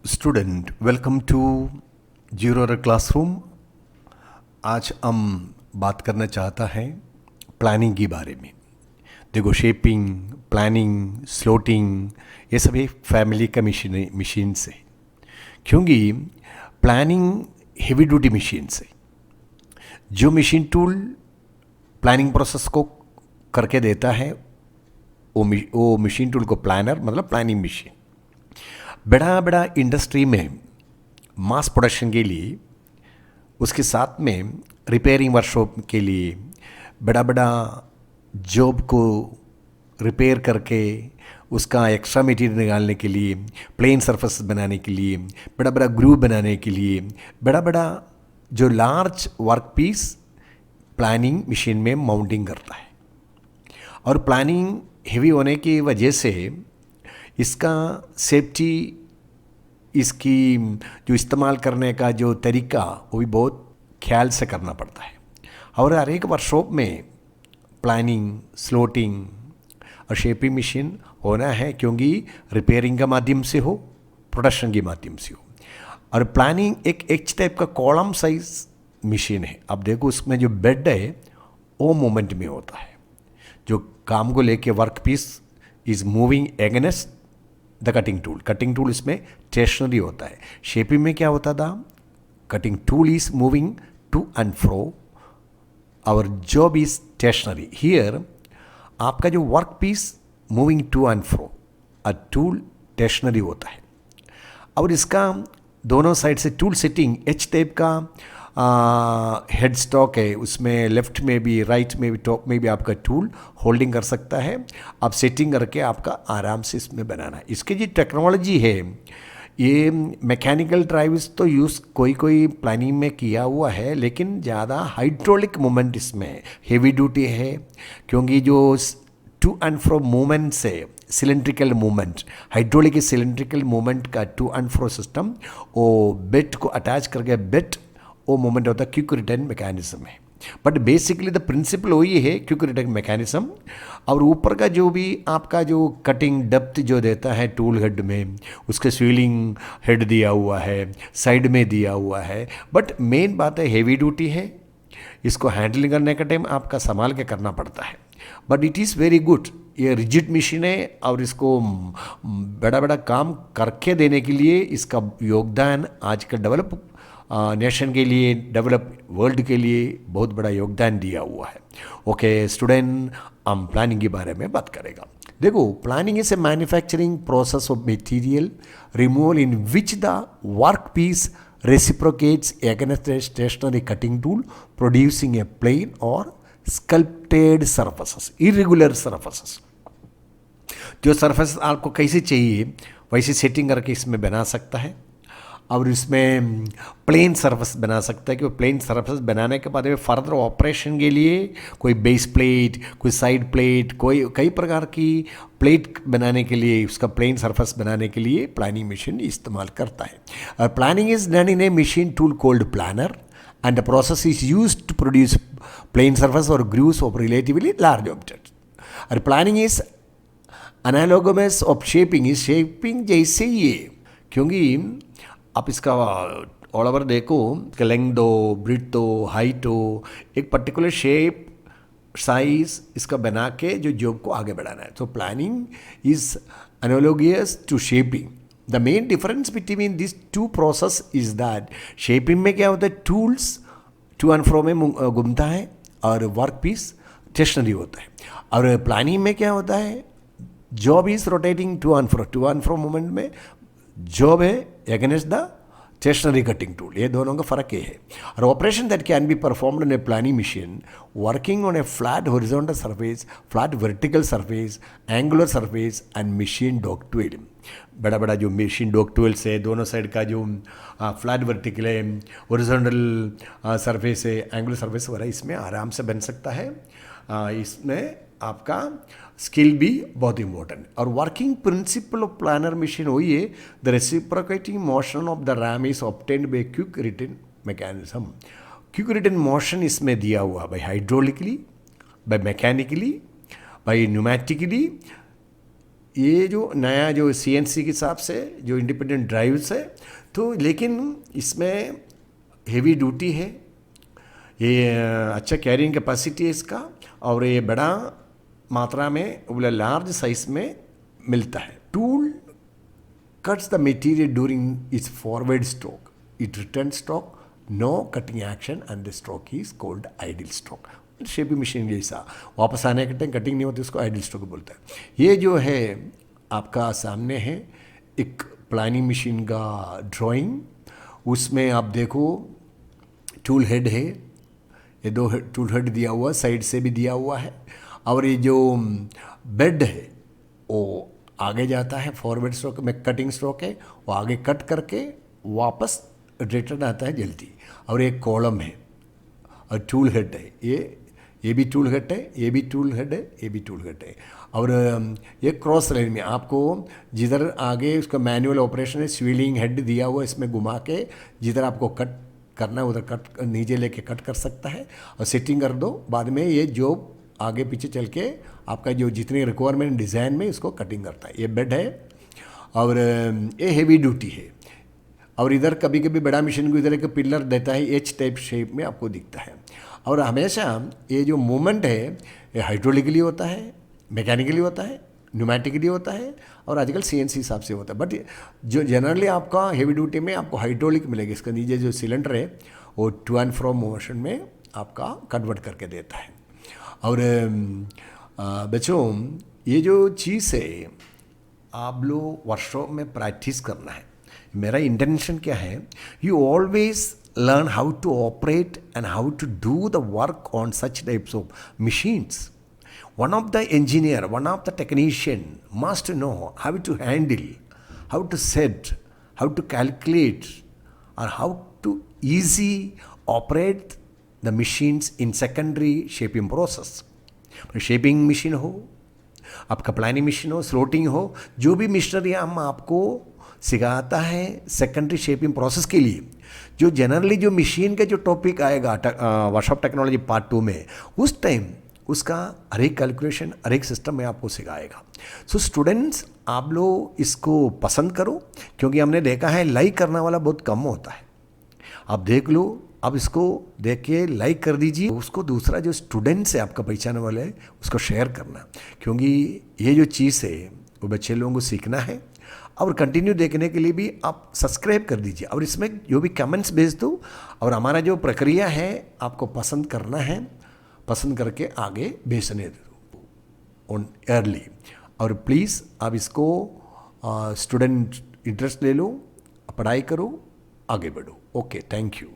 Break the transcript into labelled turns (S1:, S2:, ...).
S1: Student welcome to zero classroom. आज हम बात करना चाहता है प्लानिंग के बारे में। देखो, शेपिंग, प्लानिंग, स्लोटिंग, ये सभी फैमिली का मशीन से, क्योंकि प्लानिंग हेवी ड्यूटी मशीन से जो मशीन टूल प्लानिंग प्रोसेस को करके देता है वो मशीन टूल को प्लानर मतलब प्लानिंग मशीन। बड़ा बड़ा इंडस्ट्री में मास प्रोडक्शन के लिए, उसके साथ में रिपेयरिंग वर्कशॉप के लिए, बड़ा बड़ा जॉब को रिपेयर करके उसका एक्स्ट्रा मटेरियल निकालने के लिए, प्लेन सरफेस बनाने के लिए, बड़ा बड़ा ग्रूव बनाने के लिए, बड़ा बड़ा जो large work piece planning machine में माउंटिंग करता है। और प्लानिंग हेवी होने की वजह से इसका सेफ्टी, इसकी जो इस्तेमाल करने का जो तरीका वो भी बहुत ख्याल से करना पड़ता है। और हर एक वर्कशॉप में प्लानिंग, स्लोटिंग और शेपिंग मशीन होना है, क्योंकि रिपेयरिंग का माध्यम से हो, प्रोडक्शन के माध्यम से हो। और प्लानिंग एक एच टाइप का कॉलम साइज मशीन है। अब देखो, उसमें जो बेड है वो मोमेंट में होता है। जो काम को लेके work piece is moving against the cutting tool इसमें स्टेशनरी होता है। शेपिंग में क्या होता था, cutting tool is moving to and fro, our job is stationary. Here आपका जो work piece moving to and fro, a tool stationary होता है। और इसका दोनों साइड से टूल सेटिंग एच टाइप का हेड स्टॉक है। उसमें लेफ्ट में भी, राइट में भी, टॉप में भी आपका टूल होल्डिंग कर सकता है। आप सेटिंग करके आपका आराम से इसमें बनाना है। इसकी जो टेक्नोलॉजी है, ये मैकेनिकल ड्राइव्स तो यूज़ कोई प्लानिंग में किया हुआ है, लेकिन ज़्यादा हाइड्रोलिक मूवमेंट इसमें हेवी ड्यूटी है, क्योंकि जो टू एंड फ्रो मूवमेंट से cylindrical movement, hydraulic cylindrical movement का टू एंड फ्रो सिस्टम, वो बेट को अटैच करके बेट वो मूवमेंट होता है, क्विक रिटर्न मैकेनिज्म है। बट बेसिकली द प्रिंसिपल वही है, क्विक रिटर्न मैकेनिज्म। और ऊपर का जो भी आपका जो कटिंग डेप्थ जो देता है टूल हेड में, उसके स्वीलिंग हेड दिया हुआ है, साइड में दिया हुआ है। बट मेन बात है हेवी ड्यूटी है, इसको हैंडलिंग करने का टाइम आपका संभाल के करना पड़ता है। But it is very good. ये रिजिड मशीन है और इसको बड़ा बड़ा काम करके देने के लिए इसका योगदान आज का डेवलप नेशन के लिए, डेवलप वर्ल्ड के लिए बहुत बड़ा योगदान दिया हुआ है। ओके स्टूडेंट, हम प्लानिंग के बारे में बात करेगा। देखो, planning is a manufacturing process of material removal in which the work piece reciprocates against a stationary cutting tool, producing a plane or sculpted surfaces, irregular surfaces। जो सरफेस आपको कैसे चाहिए वैसे सेटिंग करके इसमें बना सकता है। और इसमें प्लेन सरफेस बना सकता है, कि प्लेन सरफेस बनाने के बाद में फर्दर ऑपरेशन के लिए कोई बेस प्लेट, कोई साइड प्लेट, कोई कई प्रकार की प्लेट बनाने के लिए, उसका प्लेन सरफेस बनाने के लिए प्लानिंग मशीन इस्तेमाल करता है। Planing is done in a machine tool cold planer and the process is used to produce plane surface और grooves of relatively large object. और planing is analogous of shaping, is shaping जैसे ही है, क्योंकि आप इसका ऑल ओवर देखो, length हो, ब्रिथ हो, हाइट हो, एक पर्टिकुलर शेप, साइज इसका बना के जो जॉब को आगे बढ़ाना है। तो planing is analogous to shaping. The main difference between this two process is that shaping में क्या होता है, टूल्स टू एंड फ्रो में घूमता है और वर्क पीस स्टेशनरी होता है। और प्लानिंग में क्या होता है, job is rotating to and fro movement में जॉब है against the stationary cutting tool. ये दोनों का फ़र्क ये है। और operation that can be performed in a planning machine working on a flat horizontal surface, flat vertical surface, angular surface and machine dovetail. बड़ा बड़ा जो मशीन डॉक ट्वेल्स है, दोनों साइड का जो फ्लैट वर्टिकल है, हॉरिजॉन्टल सरफेस है, angular surface वगैरह इसमें आराम से बन सकता है। इसमें आपका स्किल भी बहुत इंपॉर्टेंट। और working principle of planer machine वही है, the reciprocating motion of the ram is obtained by quick return mechanism. Quick return motion इसमें दिया हुआ by hydraulically, by mechanically, by pneumatically, ये जो नया जो CNC के हिसाब से जो इंडिपेंडेंट ड्राइव्स है, तो लेकिन इसमें हेवी ड्यूटी है, ये अच्छा कैरिंग कैपेसिटी है इसका, और ये बड़ा मात्रा में बोले लार्ज साइज में मिलता है। Tool cuts the material during its forward stroke. It returns stroke, no cutting action, and the stroke is called idle stroke. Shaping machine जैसा वापस आने के टाइम कटिंग नहीं होती, उसको आइडल स्ट्रोक बोलते हैं। ये जो है आपका सामने है एक प्लानिंग मशीन का ड्राइंग, उसमें आप देखो टूल हेड है, ये दो टूल हेड दिया हुआ, साइड से भी दिया हुआ है, और ये जो बेड है वो आगे जाता है, फॉरवर्ड स्ट्रोक में कटिंग स्ट्रोक है, वो आगे कट करके वापस रिटर्न आता है जल्दी, और एक कॉलम है और टूल हेड है, ये भी टूल हेड है, ये भी टूल हेड है, ये भी टूल हेड है, और ये क्रॉस लाइन में आपको जिधर आगे उसका मैनुअल ऑपरेशन है, स्वीलिंग हेड दिया हुआ, इसमें घुमा के जिधर आपको कट करना है उधर कट नीचे लेके कट कर सकता है, और सेटिंग कर दो, बाद में ये जो आगे पीछे चल के आपका जो जितनी रिक्वायरमेंट डिज़ाइन में इसको कटिंग करता है। ये बेड है और ये हेवी ड्यूटी है, और इधर कभी कभी बड़ा मशीन को इधर एक पिलर देता है, एच टाइप शेप में आपको दिखता है, और हमेशा ये जो मूवमेंट है ये हाइड्रोलिकली होता है, मैकेनिकली होता है, न्यूमेटिकली होता है, और आजकल CNC हिसाब से होता है। बट जो जनरली आपका हेवी ड्यूटी में आपको हाइड्रोलिक मिलेगा, इसका नीचे जो सिलेंडर है वो टू एंड फ्रो मोशन में आपका कन्वर्ट करके देता है। और बच्चों ये जो चीज़ है आप लोग वर्कशॉप में प्रैक्टिस करना है। मेरा इंटेंशन क्या है, you always learn how to operate and how to do the work on such types of machines. One of the engineer, one of the technician must know how to handle, how to set, how to calculate, or how to easy operate the machines in secondary shaping process. Shaping machine हो, आपका planning machine हो, slotting हो, जो भी missionary हम आपको सिखाता है सेकेंडरी शेपिंग प्रोसेस के लिए, जो जनरली जो मशीन का जो टॉपिक आएगा वर्कशॉप टेक्नोलॉजी पार्ट 2 में, उस टाइम उसका हर एक कैलकुलेशन हर एक सिस्टम में आपको सिखाएगा। सो स्टूडेंट्स आप लोग इसको पसंद करो, क्योंकि हमने देखा है लाइक करने वाला बहुत कम होता है। आप देख लो, अब इसको देख के लाइक कर दीजिए, उसको दूसरा जो स्टूडेंट्स है आपका पहचानने वाले है उसको शेयर करना, क्योंकि ये जो चीज़ है वो बच्चे लोगों को सीखना है। और कंटिन्यू देखने के लिए भी आप सब्सक्राइब कर दीजिए, और इसमें जो भी कमेंट्स भेज दो, और हमारा जो प्रक्रिया है आपको पसंद करना है, पसंद करके आगे भेजने दो ऑन अर्ली। और प्लीज़ आप इसको स्टूडेंट इंटरेस्ट ले लो, पढ़ाई करो, आगे बढ़ो। Okay, thank you.